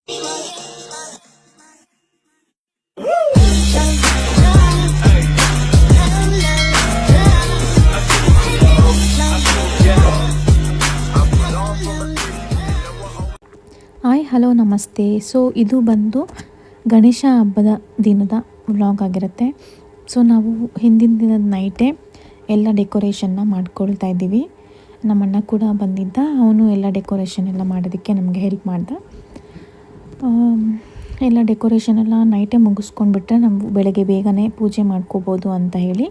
Hi hello ನಮಸ್ತೆ. So ಇದು ಬಂದು ಗಣೇಶ ಹಬ್ಬದ ದಿನದ ವ್ಲಾಗ್ ಆಗಿರುತ್ತೆ. ಸೊ ನಾವು ಹಿಂದಿನ ದಿನದ ನೈಟೇ ಎಲ್ಲ ಡೆಕೋರೇಷನ್ನ ಮಾಡ್ಕೊಳ್ತಾ ಇದ್ದೀವಿ. ನಮ್ಮಣ್ಣ ಕೂಡ ಬಂದಿದ್ದ, ಅವನು ಎಲ್ಲ ಡೆಕೋರೇಷನ್ ಎಲ್ಲ ಮಾಡೋದಕ್ಕೆ ನಮಗೆ ಹೆಲ್ಪ್ ಮಾಡ್ದ. ಎಲ್ಲ ಡೆಕೋರೇಷನ್ ಎಲ್ಲ ನೈಟೇ ಮುಗಿಸ್ಕೊಂಡ್ಬಿಟ್ರೆ ನಾವು ಬೆಳಗ್ಗೆ ಬೇಗನೆ ಪೂಜೆ ಮಾಡ್ಕೋಬೋದು ಅಂತ ಹೇಳಿ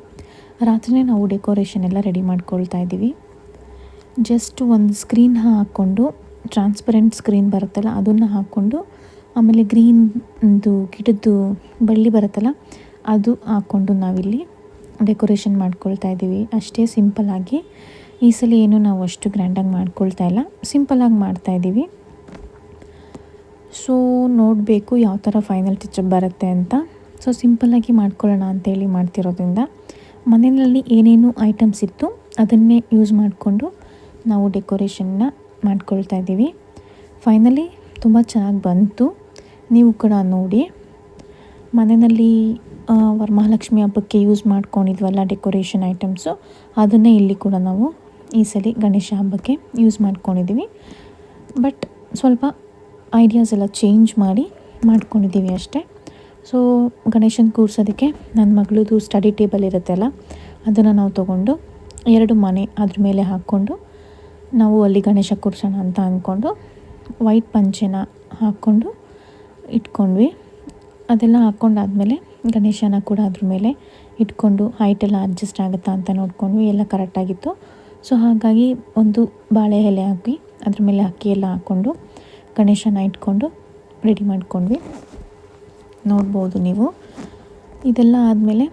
ರಾತ್ರಿಯೇ ನಾವು ಡೆಕೋರೇಷನ್ ಎಲ್ಲ ರೆಡಿ ಮಾಡ್ಕೊಳ್ತಾ ಇದ್ದೀವಿ. ಜಸ್ಟ್ ಒಂದು ಸ್ಕ್ರೀನ್ ಹಾಕ್ಕೊಂಡು, ಟ್ರಾನ್ಸ್ಪರೆಂಟ್ ಸ್ಕ್ರೀನ್ ಬರುತ್ತಲ್ಲ ಅದನ್ನು ಹಾಕ್ಕೊಂಡು, ಆಮೇಲೆ ಗ್ರೀನ್ದು ಗಿಡದ್ದು ಬಳ್ಳಿ ಬರುತ್ತಲ್ಲ ಅದು ಹಾಕ್ಕೊಂಡು ನಾವಿಲ್ಲಿ ಡೆಕೋರೇಷನ್ ಮಾಡ್ಕೊಳ್ತಾ ಇದ್ದೀವಿ. ಅಷ್ಟೇ ಸಿಂಪಲ್ಲಾಗಿ. ಈ ಸಲ ಏನು ನಾವು ಅಷ್ಟು ಗ್ರ್ಯಾಂಡಾಗಿ ಮಾಡ್ಕೊಳ್ತಾ ಇಲ್ಲ, ಸಿಂಪಲ್ಲಾಗಿ ಮಾಡ್ತಾಯಿದ್ದೀವಿ. ಸೊ ನೋಡಬೇಕು ಯಾವ ಥರ ಫೈನಲ್ ಟಚಪ್ ಬರುತ್ತೆ ಅಂತ. ಸೊ ಸಿಂಪಲ್ಲಾಗಿ ಮಾಡ್ಕೊಳ್ಳೋಣ ಅಂತೇಳಿ ಮಾಡ್ತಿರೋದ್ರಿಂದ ಮನೆಯಲ್ಲಿ ಏನೇನು ಐಟಮ್ಸ್ ಇತ್ತು ಅದನ್ನೇ ಯೂಸ್ ಮಾಡಿಕೊಂಡು ನಾವು ಡೆಕೋರೇಷನ್ನ ಮಾಡ್ಕೊಳ್ತಾ ಇದ್ದೀವಿ. ಫೈನಲಿ ತುಂಬ ಚೆನ್ನಾಗಿ ಬಂತು. ನೀವು ಕೂಡ ನೋಡಿ. ಮನೆಯಲ್ಲಿ ವರಮಹಾಲಕ್ಷ್ಮಿ ಹಬ್ಬಕ್ಕೆ ಯೂಸ್ ಮಾಡ್ಕೊಂಡಿದ್ವಲ್ಲ ಡೆಕೋರೇಷನ್ ಐಟಮ್ಸು, ಅದನ್ನೇ ಇಲ್ಲಿ ಕೂಡ ನಾವು ಈ ಸಲ ಗಣೇಶ ಹಬ್ಬಕ್ಕೆ ಯೂಸ್ ಮಾಡ್ಕೊಂಡಿದ್ದೀವಿ. ಬಟ್ ಸ್ವಲ್ಪ ಐಡಿಯಾಸ್ ಎಲ್ಲ ಚೇಂಜ್ ಮಾಡಿ ಮಾಡ್ಕೊಂಡಿದ್ದೀವಿ ಅಷ್ಟೇ. ಸೊ ಗಣೇಶನ ಕೂರಿಸೋದಕ್ಕೆ ನನ್ನ ಮಗಳದು ಸ್ಟಡಿ ಟೇಬಲ್ ಇರುತ್ತಲ್ಲ ಅದನ್ನು ನಾವು ತೊಗೊಂಡು 2 ಮನೆ ಅದ್ರ ಮೇಲೆ ಹಾಕ್ಕೊಂಡು ನಾವು ಅಲ್ಲಿ ಗಣೇಶ ಕೂರಿಸೋಣ ಅಂತ ಅಂದ್ಕೊಂಡು ವೈಟ್ ಪಂಚೆನ ಹಾಕ್ಕೊಂಡು ಇಟ್ಕೊಂಡ್ವಿ. ಅದೆಲ್ಲ ಹಾಕ್ಕೊಂಡಾದ್ಮೇಲೆ ಗಣೇಶನ ಕೂಡ ಅದ್ರ ಮೇಲೆ ಇಟ್ಕೊಂಡು ಹೈಟೆಲ್ಲ ಅಡ್ಜಸ್ಟ್ ಆಗುತ್ತಾ ಅಂತ ನೋಡ್ಕೊಂಡ್ವಿ. ಎಲ್ಲ ಕರೆಕ್ಟಾಗಿತ್ತು. ಸೊ ಹಾಗಾಗಿ ಒಂದು ಬಾಳೆ ಎಲೆ ಹಾಕಿ ಅದ್ರ ಮೇಲೆ ಅಕ್ಕಿ ಎಲ್ಲ ಹಾಕ್ಕೊಂಡು ಗಣೇಶನ ಇಟ್ಕೊಂಡು ರೆಡಿ ಮಾಡ್ಕೊಂಡ್ವಿ. ನೋಡ್ಬೋದು ನೀವು. ಇದೆಲ್ಲ ಆದಮೇಲೆ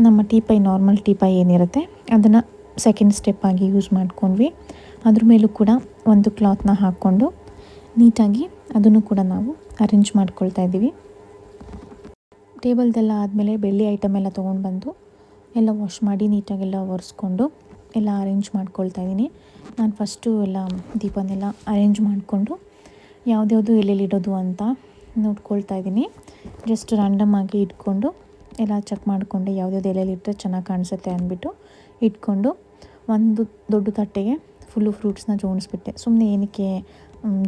ನಮ್ಮ ಟೀಪೈ, ನಾರ್ಮಲ್ ಟೀಪೈ ಏನಿರುತ್ತೆ ಅದನ್ನು ಸೆಕೆಂಡ್ ಸ್ಟೆಪ್ ಆಗಿ ಯೂಸ್ ಮಾಡ್ಕೊಂಡ್ವಿ. ಅದ್ರ ಮೇಲೂ ಕೂಡ ಒಂದು ಕ್ಲಾತ್ನ ಹಾಕ್ಕೊಂಡು ನೀಟಾಗಿ ಅದನ್ನು ಕೂಡ ನಾವು ಅರೇಂಜ್ ಮಾಡ್ಕೊಳ್ತಾ ಇದ್ದೀವಿ. ಟೇಬಲ್ದೆಲ್ಲ ಆದಮೇಲೆ ಬೆಳ್ಳಿ ಐಟಮ್ ಎಲ್ಲ ತೊಗೊಂಡು ಬಂದು ಎಲ್ಲ ವಾಶ್ ಮಾಡಿ ನೀಟಾಗೆಲ್ಲ ಒರೆಸ್ಕೊಂಡು ಎಲ್ಲ ಅರೇಂಜ್ ಮಾಡ್ಕೊಳ್ತಾ ಇದ್ದೀನಿ. ನಾನು ಫಸ್ಟು ಎಲ್ಲ ದೀಪನೆಲ್ಲ ಅರೇಂಜ್ ಮಾಡಿಕೊಂಡು ಯಾವುದ್ಯಾವುದು ಎಲ್ಲೆಲ್ಲಿಡೋದು ಅಂತ ನೋಡ್ಕೊಳ್ತಾ ಇದ್ದೀನಿ. ಜಸ್ಟ್ ರ್ಯಾಂಡಮ್ ಆಗಿ ಇಟ್ಕೊಂಡು ಎಲ್ಲ ಚೆಕ್ ಮಾಡಿಕೊಂಡೆ ಯಾವುದ್ಯಾವುದು ಎಲ್ಲೆಲ್ಲಿಟ್ಟರೆ ಚೆನ್ನಾಗಿ ಕಾಣಿಸುತ್ತೆ ಅಂದ್ಬಿಟ್ಟು ಇಟ್ಕೊಂಡು ಒಂದು ದೊಡ್ಡ ತಟ್ಟೆಗೆ ಫುಲ್ಲು ಫ್ರೂಟ್ಸ್ನ ಜೋಡಿಸ್ಬಿಟ್ಟೆ. ಸುಮ್ಮನೆ ಏನಕ್ಕೆ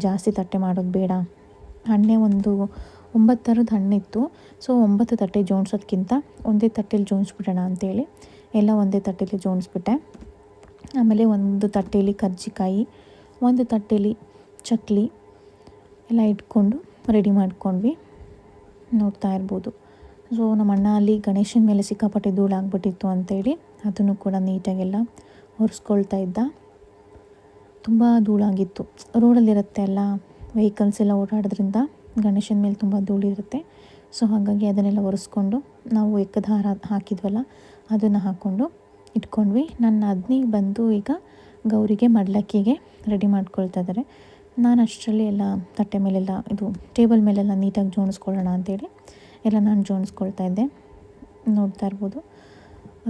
ಜಾಸ್ತಿ ತಟ್ಟೆ ಮಾಡೋದು ಬೇಡ, ಹಣ್ಣೆ ಒಂದು 9 ಥರದ ಹಣ್ಣಿತ್ತು. ಸೊ 9 ತಟ್ಟೆ ಜೋಡಿಸೋದ್ಕಿಂತ ಒಂದೇ ತಟ್ಟೆಲಿ ಜೋಡಿಸ್ಬಿಡೋಣ ಅಂತೇಳಿ ಎಲ್ಲ ಒಂದೇ ತಟ್ಟೆಲಿ ಜೋಡಿಸ್ಬಿಟ್ಟೆ. ಆಮೇಲೆ ಒಂದು ತಟ್ಟೆಯಲ್ಲಿ ಕರ್ಜಿಕಾಯಿ, ಒಂದು ತಟ್ಟೆಯಲ್ಲಿ ಚಕ್ಲಿ ಎಲ್ಲ ಇಟ್ಕೊಂಡು ರೆಡಿ ಮಾಡ್ಕೊಂಡ್ವಿ. ನೋಡ್ತಾ ಇರ್ಬೋದು. ಸೊ ನಮ್ಮ ಅಣ್ಣ ಅಲ್ಲಿ ಗಣೇಶನ ಮೇಲೆ ಸಿಕ್ಕಾಪಟ್ಟೆ ಧೂಳಾಗ್ಬಿಟ್ಟಿತ್ತು ಅಂತೇಳಿ ಅದನ್ನು ಕೂಡ ನೀಟಾಗೆಲ್ಲ ಒರೆಸ್ಕೊಳ್ತಾ ಇದ್ದ. ತುಂಬ ಧೂಳಾಗಿತ್ತು. ರೋಡಲ್ಲಿರುತ್ತೆ ಅಲ್ಲ, ವೆಹಿಕಲ್ಸ್ ಎಲ್ಲ ಓಡಾಡೋದ್ರಿಂದ ಗಣೇಶನ ಮೇಲೆ ತುಂಬ ಧೂಳಿರುತ್ತೆ. ಸೊ ಹಾಗಾಗಿ ಅದನ್ನೆಲ್ಲ ಒರೆಸ್ಕೊಂಡು ನಾವು ಎಕ್ಕದ ಹಾರ ಹಾಕಿದ್ವಲ್ಲ ಅದನ್ನು ಹಾಕ್ಕೊಂಡು ಇಟ್ಕೊಂಡ್ವಿ. ನನ್ನ ಅದ್ನಿ ಬಂದು ಈಗ ಗೌರಿಗೆ ಮಡ್ಲಕ್ಕಿಗೆ ರೆಡಿ ಮಾಡ್ಕೊಳ್ತಾ ಇದ್ದಾರೆ. ನಾನು ಅಷ್ಟರಲ್ಲಿ ಎಲ್ಲ ತಟ್ಟೆ ಮೇಲೆಲ್ಲ ಇದು ಟೇಬಲ್ ಮೇಲೆಲ್ಲ ನೀಟಾಗಿ ಜೋಡಿಸ್ಕೊಳ್ಳೋಣ ಅಂತೇಳಿ ಎಲ್ಲ ನಾನು ಜೋಡಿಸ್ಕೊಳ್ತಾ ಇದ್ದೆ. ನೋಡ್ತಾ ಇರ್ಬೋದು.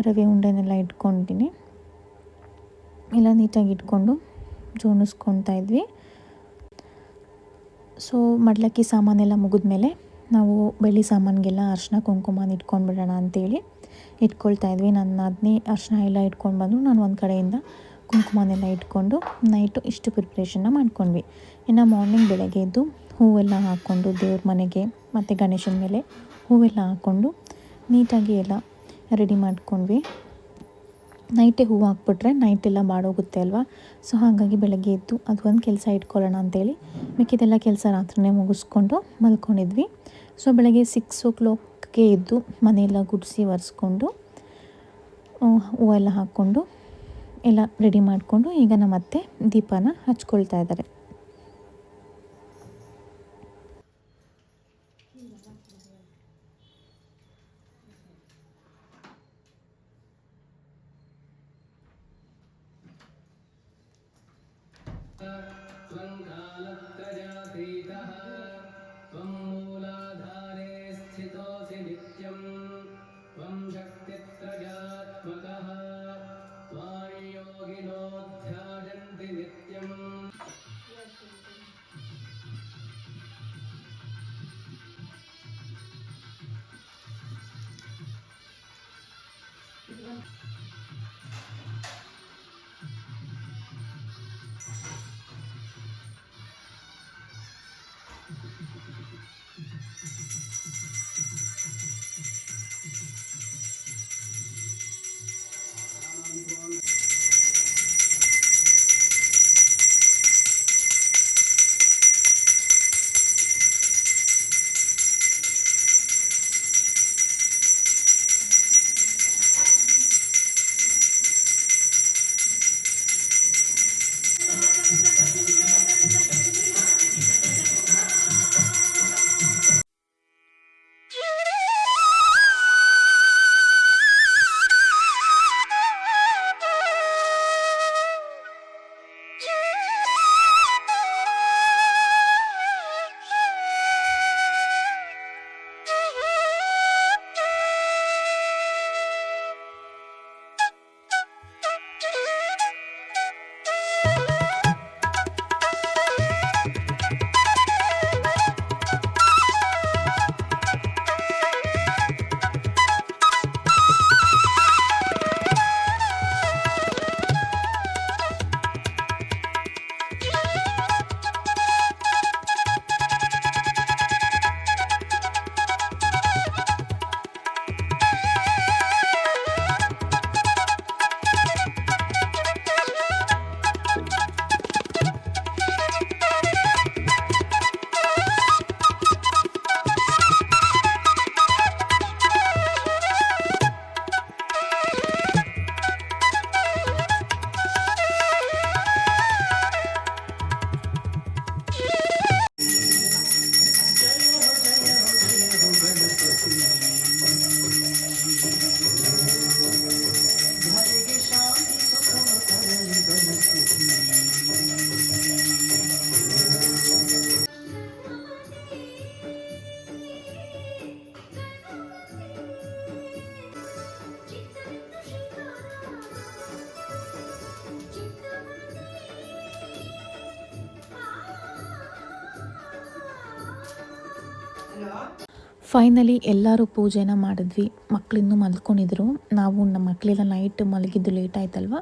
ರವೆ ಉಂಡೆನೆಲ್ಲ ಇಟ್ಕೊಂಡಿದ್ದೀನಿ. ಎಲ್ಲ ನೀಟಾಗಿ ಇಟ್ಕೊಂಡು ಜೋಡಿಸ್ಕೊಳ್ತಾ ಇದ್ವಿ. ಸೊ ಮಡ್ಲಕ್ಕಿ ಸಾಮಾನೆಲ್ಲ ಮುಗಿದ್ಮೇಲೆ ನಾವು ಬೆಳ್ಳಿ ಸಾಮಾನಿಗೆಲ್ಲ ಅರಿಶಿನ ಕುಂಕುಮನ ಇಟ್ಕೊಂಡ್ಬಿಡೋಣ ಅಂತೇಳಿ ಇಟ್ಕೊಳ್ತಾ ಇದ್ವಿ. ನನ್ನ ಅದನ್ನೇ ಅರಿಶಿನ ಎಲ್ಲ ಇಟ್ಕೊಂಡು ಬಂದು ನಾನು ಒಂದು ಕಡೆಯಿಂದ ಕುಂಕುಮನೆಲ್ಲ ಇಟ್ಕೊಂಡು ನೈಟು ಇಷ್ಟು ಪ್ರಿಪ್ರೇಷನ್ನ ಮಾಡ್ಕೊಂಡ್ವಿ. ಇನ್ನು ಮಾರ್ನಿಂಗ್ ಬೆಳಗ್ಗೆ ಎದ್ದು ಹೂವೆಲ್ಲ ಹಾಕ್ಕೊಂಡು ದೇವ್ರ ಮನೆಗೆ ಮತ್ತು ಗಣೇಶನ ಮೇಲೆ ಹೂವೆಲ್ಲ ಹಾಕ್ಕೊಂಡು ನೀಟಾಗಿ ಎಲ್ಲ ರೆಡಿ ಮಾಡ್ಕೊಂಡ್ವಿ. ನೈಟೇ ಹೂವು ಹಾಕ್ಬಿಟ್ರೆ ನೈಟೆಲ್ಲ ಬಾಡೋಗುತ್ತೆ ಅಲ್ವಾ. ಸೊ ಹಾಗಾಗಿ ಬೆಳಗ್ಗೆ ಎದ್ದು ಅದು ಒಂದು ಕೆಲಸ ಇಟ್ಕೊಳ್ಳೋಣ ಅಂತೇಳಿ ಮಿಕ್ಕಿದೆಲ್ಲ ಕೆಲಸ ರಾತ್ರಿಯೇ ಮುಗಿಸ್ಕೊಂಡು ಮಲ್ಕೊಂಡಿದ್ವಿ. ಸೊ ಬೆಳಗ್ಗೆ 6 o'clockಗೆ ಎದ್ದು ಮನೆಯೆಲ್ಲ ಗುಡಿಸಿ ಒರೆಸ್ಕೊಂಡು ಹೂವೆಲ್ಲ ಹಾಕ್ಕೊಂಡು ಎಲ್ಲ ರೆಡಿ ಮಾಡಿಕೊಂಡು ಈಗ ನಮ್ಮ ಅತ್ತೆ ದೀಪನ ಹಚ್ಕೊಳ್ತಾ ಇದ್ದಾರೆ. ಫೈನಲಿ ಎಲ್ಲರೂ ಪೂಜೆನ ಮಾಡಿದ್ವಿ. ಮಕ್ಕಳಿನ್ನೂ ಮಲ್ಕೊಂಡಿದ್ರು. ನಾವು ನಮ್ಮ ಮಕ್ಕಳೆಲ್ಲ ನೈಟ್ ಮಲಗಿದ್ದು ಲೇಟ್ ಆಯ್ತಲ್ವ,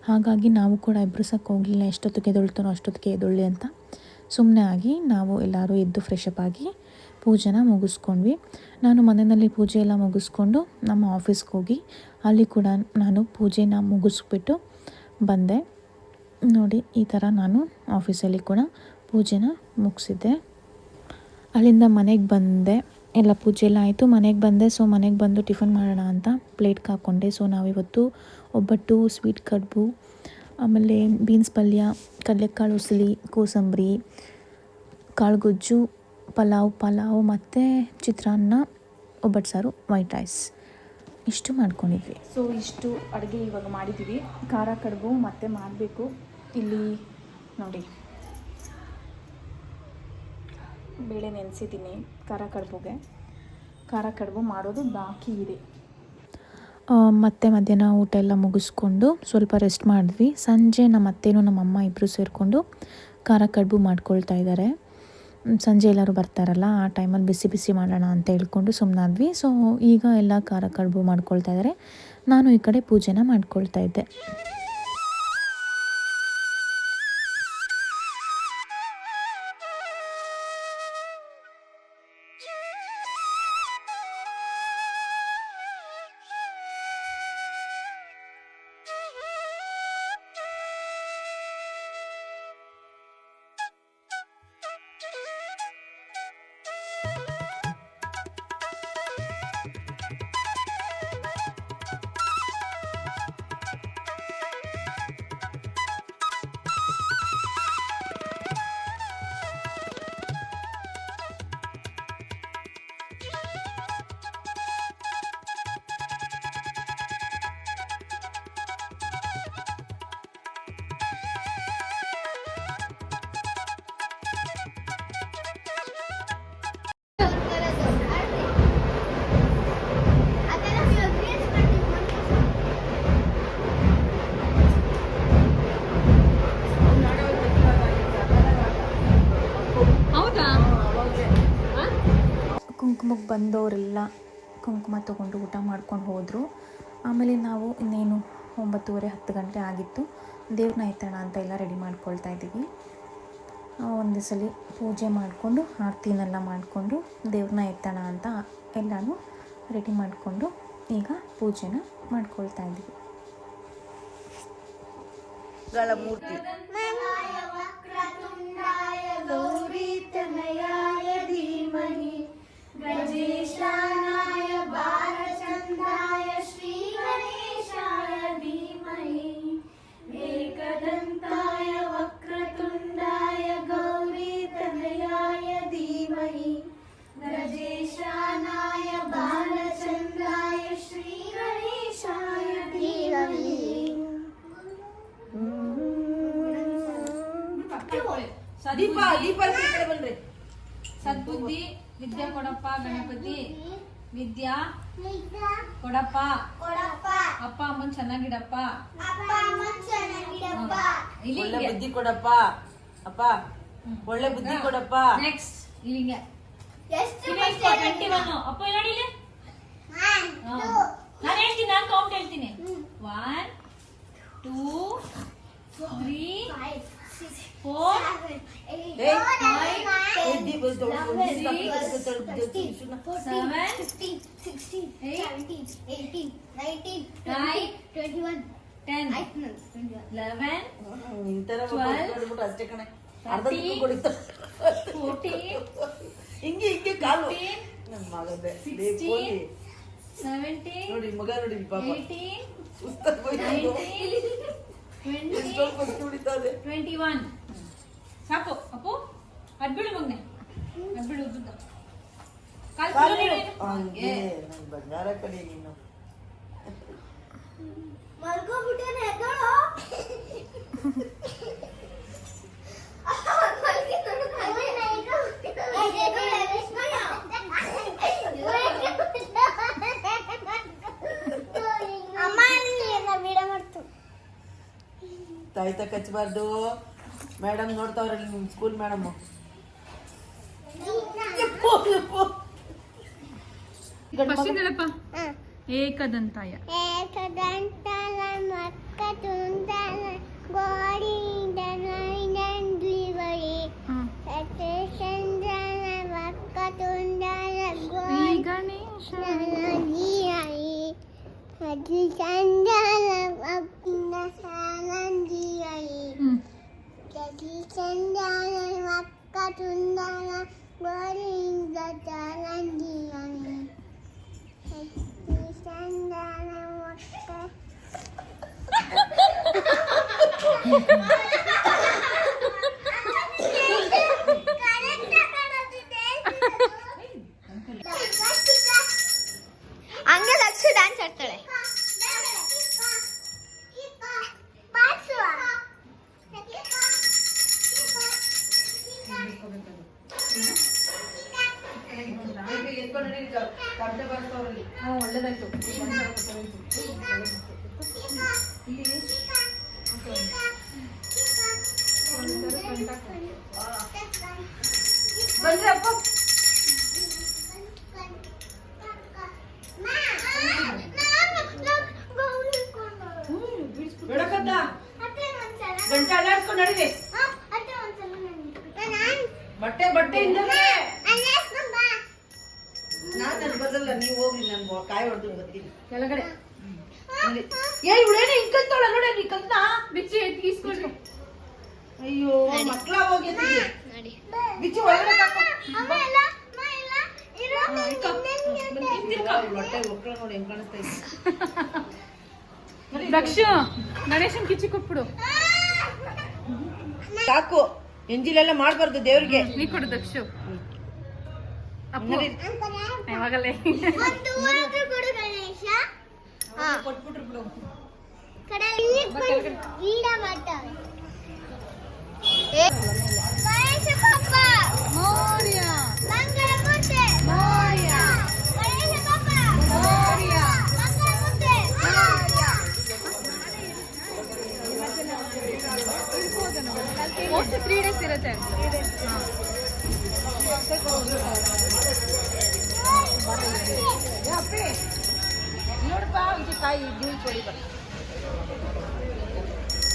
ಹಾಗಾಗಿ ನಾವು ಕೂಡ ಎಬ್ಬಿಸೋಕ್ಕೆ ಹೋಗಲಿಲ್ಲ. ಎಷ್ಟೊತ್ತಿಗೆ ಎದ್ದೇಳ್ತಾರೋ ಅಷ್ಟೊತ್ತಿಗೆ ಎದ್ದೇಳಿ ಅಂತ ಸುಮ್ಮನೆ ಆಗಿ ನಾವು ಎಲ್ಲರೂ ಎದ್ದು ಫ್ರೆಶ್ ಅಪ್ ಆಗಿ ಪೂಜೆನ ಮುಗಿಸ್ಕೊಂಡ್ವಿ. ನಾನು ಮನೆಯಲ್ಲಿ ಪೂಜೆ ಎಲ್ಲ ಮುಗಿಸ್ಕೊಂಡು ನಮ್ಮ ಆಫೀಸ್ಗೆ ಹೋಗಿ ಅಲ್ಲಿ ಕೂಡ ನಾನು ಪೂಜೆನ ಮುಗಿಸ್ಬಿಟ್ಟು ಬಂದೆ. ನೋಡಿ, ಈ ಥರ ನಾನು ಆಫೀಸಲ್ಲಿ ಕೂಡ ಪೂಜೆನ ಮುಗಿಸಿದ್ದೆ. ಅಲ್ಲಿಂದ ಮನೆಗೆ ಬಂದೆ. ಎಲ್ಲ ಪೂಜೆ ಎಲ್ಲ ಆಯಿತು. ಮನೆಗೆ ಬಂದೆ. ಸೊ ಮನೆಗೆ ಬಂದು ಟಿಫನ್ ಮಾಡೋಣ ಅಂತ ಪ್ಲೇಟ್ಗೆ ಹಾಕ್ಕೊಂಡೆ. ಸೊ ನಾವಿವತ್ತು ಒಬ್ಬಟ್ಟು, ಸ್ವೀಟ್ ಕಡುಬು, ಆಮೇಲೆ ಬೀನ್ಸ್ ಪಲ್ಯ, ಕಡಲೆಕಾಳು ಉಸಲಿ, ಕೋಸಂಬರಿ, ಕಾಳುಗೊಜ್ಜು, ಪಲಾವ್ ಮತ್ತು ಚಿತ್ರಾನ್ನ, ಒಬ್ಬಟ್ಟು ಸಾರು, ವೈಟ್ ರೈಸ್ ಇಷ್ಟು ಮಾಡ್ಕೊಂಡಿದ್ವಿ. ಸೊ ಇಷ್ಟು ಅಡುಗೆ ಇವಾಗ ಮಾಡಿದ್ದೀವಿ. ಖಾರ ಕಡುಬು ಮತ್ತೆ ಮಾಡಬೇಕು. ಇಲ್ಲಿ ನೋಡಿ, ಬೇಳೆ ನೆನೆಸಿದ್ದೀನಿ ಖಾರ ಕಡುಬು ಮಾಡೋದು ಬಾಕಿ ಇದೆ. ಮತ್ತು ಮಧ್ಯಾಹ್ನ ಊಟ ಎಲ್ಲ ಮುಗಿಸ್ಕೊಂಡು ಸ್ವಲ್ಪ ರೆಸ್ಟ್ ಮಾಡಿದ್ವಿ. ಸಂಜೆ ನಮ್ಮ ಅತ್ತೆನೂ ನಮ್ಮ ಅಮ್ಮ ಇಬ್ಬರು ಸೇರಿಕೊಂಡು ಖಾರ ಕಡುಬು ಮಾಡ್ಕೊಳ್ತಾ ಇದ್ದಾರೆ. ಸಂಜೆ ಎಲ್ಲರೂ ಬರ್ತಾರಲ್ಲ, ಆ ಟೈಮಲ್ಲಿ ಬಿಸಿ ಬಿಸಿ ಮಾಡೋಣ ಅಂತ ಹೇಳ್ಕೊಂಡು ಸುಮ್ಮನಾದ್ವಿ. ಸೊ ಈಗ ಎಲ್ಲ ಖಾರ ಕಡುಬು ಮಾಡ್ಕೊಳ್ತಾ ಇದ್ದಾರೆ. ನಾನು ಈ ಕಡೆ ಪೂಜೆನ ಮಾಡ್ಕೊಳ್ತಾ ಇದ್ದೆ. ಕುಂಕುಮಕ್ಕೆ ಬಂದವರೆಲ್ಲ ಕುಂಕುಮ ತೊಗೊಂಡು ಊಟ ಮಾಡ್ಕೊಂಡು ಹೋದರು. ಆಮೇಲೆ ನಾವು ಇನ್ನೇನು 9:30-10 ಗಂಟೆ ಆಗಿತ್ತು. ದೇವ್ರನ್ನ ಎತ್ತೋಣ ಅಂತ ಎಲ್ಲ ರೆಡಿ ಮಾಡ್ಕೊಳ್ತಾ ಇದ್ದೀವಿ. ಒಂದೇ ಸಲ ಪೂಜೆ ಮಾಡಿಕೊಂಡು ಆರತಿನೆಲ್ಲ ಮಾಡಿಕೊಂಡು ದೇವ್ರನ್ನ ಎತ್ತೋಣ ಅಂತ ಎಲ್ಲನೂ ರೆಡಿ ಮಾಡಿಕೊಂಡು ಈಗ ಪೂಜೆನ ಮಾಡ್ಕೊಳ್ತಾ ಇದ್ದೀವಿ. ಮೂರ್ತಿ गजेशानाय बालचन्द्राय श्रीगणेशाय धीमहि एकदन्ताय वक्रतुण्डाय गौरीतनयाय धीमहि गजेशानाय बालचन्द्राय श्रीगणेशाय धीमहि. दीप बन्री सद्बुद्धि विद्या कोडप्पा गणपति विद्या कोडप्ಪ ಅಪ್ಪ ಅಮ್ಮನ್ ಚೆನ್ನಾಗಿಡಪ್ಪ ಒಳ್ಳೆ ಬುದ್ಧಿ ಕೊಡಪ್ಪ ಅಪ್ಪ ಒಳ್ಳೆ ಬುದ್ಧಿ ಕೊಡಪ್ಪ. ನೆಕ್ಸ್ಟ್ ಇಲ್ಲಿಗೆ 21 ಅಪ್ಪ ನೋಡಿ ಇಲ್ಲಿ ನಾನು ಹೇಳ್ತೀನಿ, ನಾನು ಕೌಂಟ್ ಹೇಳ್ತೀನಿ. 1 2 3 4 ಹಿಂಗೆ ಕಾಲು ನೋಡಿ ಮಗ ನೋಡಿ ಪಾಪ 21 ಸಾಕು ಅಪ್ಪು. ಅಡ್ಬಿಡು ಮಗನೆ, ಅಡ್ಬಿಡು ಉದ್ದ ಬಂಗಾರ ಕಡೆ ನೀನು ತಾಯ್ತ ಕಚ್ಚಬಾರ್ದು. ಮೇಡಮ್ ನೋಡ್ತಾವ್ರಲ್ಲಿ ನಿಮ್ಮ ಸ್ಕೂಲ್ ಮೇಡಮ್. ಫಸ್ಟ್ ಹೇಳಪ್ಪ. ಏಕದಂತಾಯ. ಏಕದಂತಾಲ ಮಕ್ಕ ತುಂತಾಲ ಗೋಡಿಂದ ನೈನಂದಿವಳಿ ಸತ್ಯಚಂದ್ರನ ಮಕ್ಕ ತುಂತಾಲ ಗೋಡಿ ಗಣೇಶ ಸತ್ಯಚಂದ್ರನ ಮಕ್ಕ ಸಾನಂದಿವಳಿ ಸತ್ಯಚಂದ್ರನ ಮಕ್ಕ ತುಂತಾಲ ಗೋಡಿಂದ ಸಾನಂದಿವಳಿ ಸತ್ಯಚಂದ್ರನ ಮಕ್ಕ ಹಂಗೆ ಲಕ್ಷ ಡ್ಯಾನ್ಸ್ ಆಡ್ತಾಳೆ. ಒಳ್ಳೇದಾಯ್ತು. ಬಂದ್ರೆ ಅಪ್ಪ ಬೆಳಕದ್ದ ಗಂಟೆ ಅಲ್ಲಾಡ್ಸ್ಕೊಂಡು ನಡಿವೆ. ಬಟ್ಟೆ ಬಟ್ಟೆ ಇಲ್ಲವೇ ನಾನ್ ನನ್ ಬದಲ್ಲ ನೀವು ಹೋಗ್ರಿ, ನನ್ ಕಾಯಿ ಹೊಡೆದು ಬರ್ತೀನಿ ಕೆಳಗಡೆ. ಏ ಇವಳೇನೆ ಇಂಕಂತವಳ ನೋಡ ನೀ ಕಲ್ತ ಬಿಚ್ಚಿ ಈಸ್ಕೊಳ್ರಿ. ಅಯ್ಯೋ ಮಕ್ಳ ಹೋಗಿ ಬಿಚ್ಚಿ ಒಳಗಡೆ ಹೊಟ್ಟೆ ಮಕ್ಳ ನೋಡಿ ಹೆಂಗ್ ಕಾಣಿಸ್ತಾ ಇದ್ದೆ. ದಕ್ಷ ಗಣೇಶನ್ ಕಿಚ್ಚಿ ಕೊಟ್ಬಿಡು. ಸಾಕು, ಎಂಜಿಲೆಲ್ಲ ಮಾಡ್ಬಾರ್ದು ದೇವ್ರಿಗೆ. ನೀ ಕೊಡು ದಕ್ಷ. ಯಾವಾಗಲೇ ಕೊಟ್ಬಿಟ್ರು ಬಿಡು. ಮೋಸ್ಟ್ 3 days ಇರುತ್ತೆ. ನೋಡಪ್ಪ ಒಂಚೂರು ಕಾಯಿ ಜೀವಿ ಕೊಡಿ ಬಾ.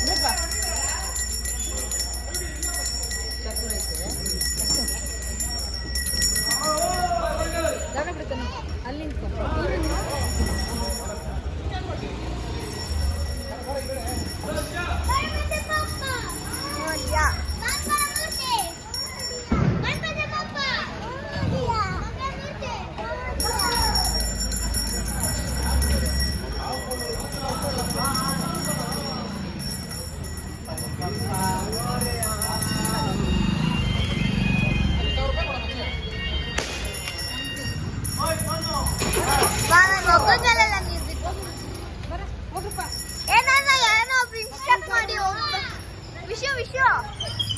ನೋಡಪ್ಪ ಚಕ್ಕುರ ಐತೆ ಜಾಗ ಬಿಡ್ತಾನೆ ಅಲ್ಲಿ ನಿಂತ್ಕೊ.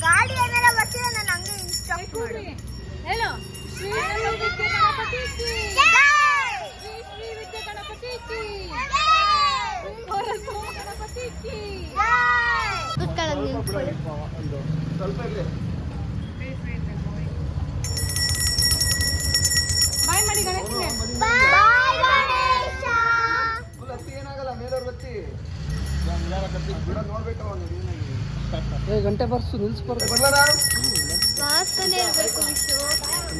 ಗಾಡಿ ಏನಾರ ಬರ್ತೀರ ನಾನು ಹಂಗೆ ಇನ್ಸ್ಟಾಕ್ ಮಾಡಿ ಹೇಳು. ಶ್ರೀ ವಿದ್ಯೆ ಗಣಪತಿ ಕಿ ಶ್ರೀ ವಿದ್ಯೆ ಗಣಪತಿ ಕಿ ಗಣಪತಿ ಕಿ. ಬಾಯ್ ಮಾಡಿ ಗಣೇಶನಿಗೆ. ಗಂಟೆ ಬರ್ಸು ನಿಲ್ಸ್ಬಾರ್ದು.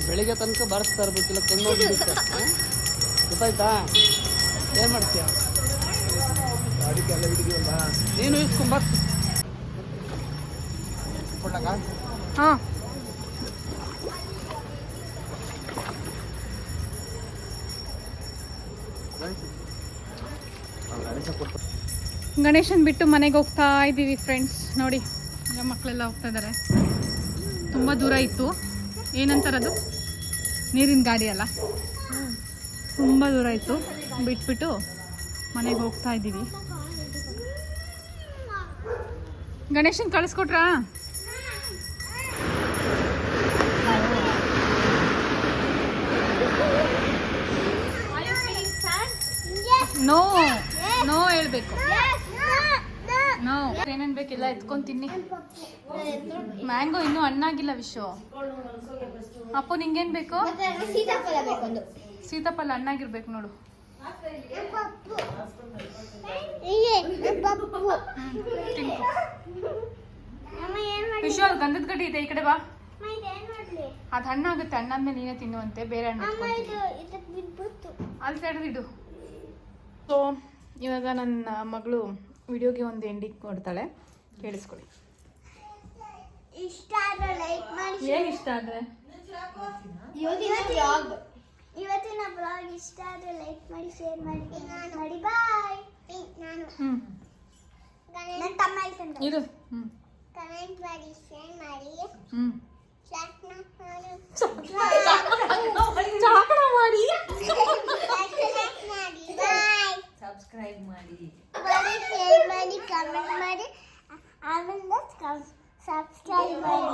ಬೆಳಿಗ್ಗೆ ತನಕ ಬಾರಿಸ್ತಾ ಇರ್ಬೇಕಿಲ್ಲ, ಕೊಂಡೋಗಿ ಗೊತ್ತಾಯ್ತಾ? ಏನ್ ಮಾಡ್ತೀಯ? ನೀನು ಇಸ್ಕೊಂಡ್ ಬರ್ಸು. ಹಾ ಗಣೇಶನ್ ಬಿಟ್ಟು ಮನೆಗೆ ಹೋಗ್ತಾ ಇದ್ದೀವಿ ಫ್ರೆಂಡ್ಸ್. ನೋಡಿ ಈಗ ಮಕ್ಕಳೆಲ್ಲ ಹೋಗ್ತಾ ಇದ್ದಾರೆ. ತುಂಬ ದೂರ ಇತ್ತು. ಏನಂತಾರದು, ನೀರಿನ ಗಾಡಿ ಅಲ್ಲ, ತುಂಬ ದೂರ ಇತ್ತು. ಬಿಟ್ಬಿಟ್ಟು ಮನೆಗೆ ಹೋಗ್ತಾ ಇದ್ದೀವಿ. ಗಣೇಶನ್ ಕಳಿಸ್ಕೊಟ್ರಾ? ನೋ ನೋ ಹೇಳ್ಬೇಕು. ನೋ ಏನೇನ್ ಬೇಕಿಲ್ಲ ಎತ್ಕೊಂಡ್ ತಿನ್ನಿ. ಮ್ಯಾಂಗೋ ಇನ್ನೂ ಹಣ್ಣಾಗಿಲ್ಲ ವಿಶ್ವ. ಅಪ್ಪು ನಿಂಗೇನ್ ಬೇಕು? ಸೀತಾಫಲ ಬೇಕೊಂದು. ಸೀತಾಫಲ ಹಣ್ಣಾಗಿರ್ಬೇಕು ನೋಡು. ಪಪ್ಪು ಹೀಗೆ ಪಪ್ಪು ತಿನ್ಕೊ. ಅಮ್ಮ ಏನ್ ಮಾಡಿ ವಿಶು ಅದು ಗಂಧದ ಗಡ್ಡಿ ಇದೆ, ಈ ಕಡೆ ಬಾ. ಅಮ್ಮ ಇದು ಏನ್ ಮಾಡ್ಲಿ ಅದು ಹಣ್ಣಾಗುತ್ತೆ, ಹಣ್ಣಾದ್ಮೇಲೆ ನೀನೇ ತಿನ್ನುವಂತೆ. ಬೇರೆ ಹಣ್ಣು ಅಮ್ಮ ಎತ್ಕೊಂತೀನಿ. ಇದು ಬಿದ್ಬಿಡ್ತು ಅಲ್ಲಿ ತೆಗೆದಿಡು. ಸೊ ಇವಾಗ ನನ್ನ ಮಗಳು ವಿಡಿಯೋಗೆ ಒಂದು ಎಂಡಿಂಗ್ ಕೊಡ್ತಾಳೆ, ಕೇಳಿಸ್ಕೊಳ್ಳಿ. ಇಷ್ಟ ಆದ್ರೆ ಲೈಕ್ ಮಾಡಿ. ಏನು ಇಷ್ಟ ಆದರೆ ಇವತ್ತಿನ ಬ್ಲಾಗ್ ಇಷ್ಟ ಆದ್ರೆ ಲೈಕ್ ಮಾಡಿ, ಶೇರ್ ಮಾಡಿ, ಮಾಡಿ. ಬಾಯ್. ನಾನು ನನ್ನ ತಮ್ಮ ಹೇಳ್ತಾನೆ ಇದು ಕಮೆಂಟ್ ಮಾಡಿ, ಶೇರ್ ಮಾಡಿ, ಸಬ್ಸ್ಕ್ರೈಬ್ ಮಾಡಿ. ಬಾಯ್. ಸಬ್ಸ್ಕ್ರೈಬ್ ಮಾಡಿ, ಶೇರ್ ಮಾಡಿ, ಕಮೆಂಟ್ ಮಾಡಿ, ಆಮೇಲೆ ಸಬ್ಸ್ಕ್ರೈಬ್ ಮಾಡಿ.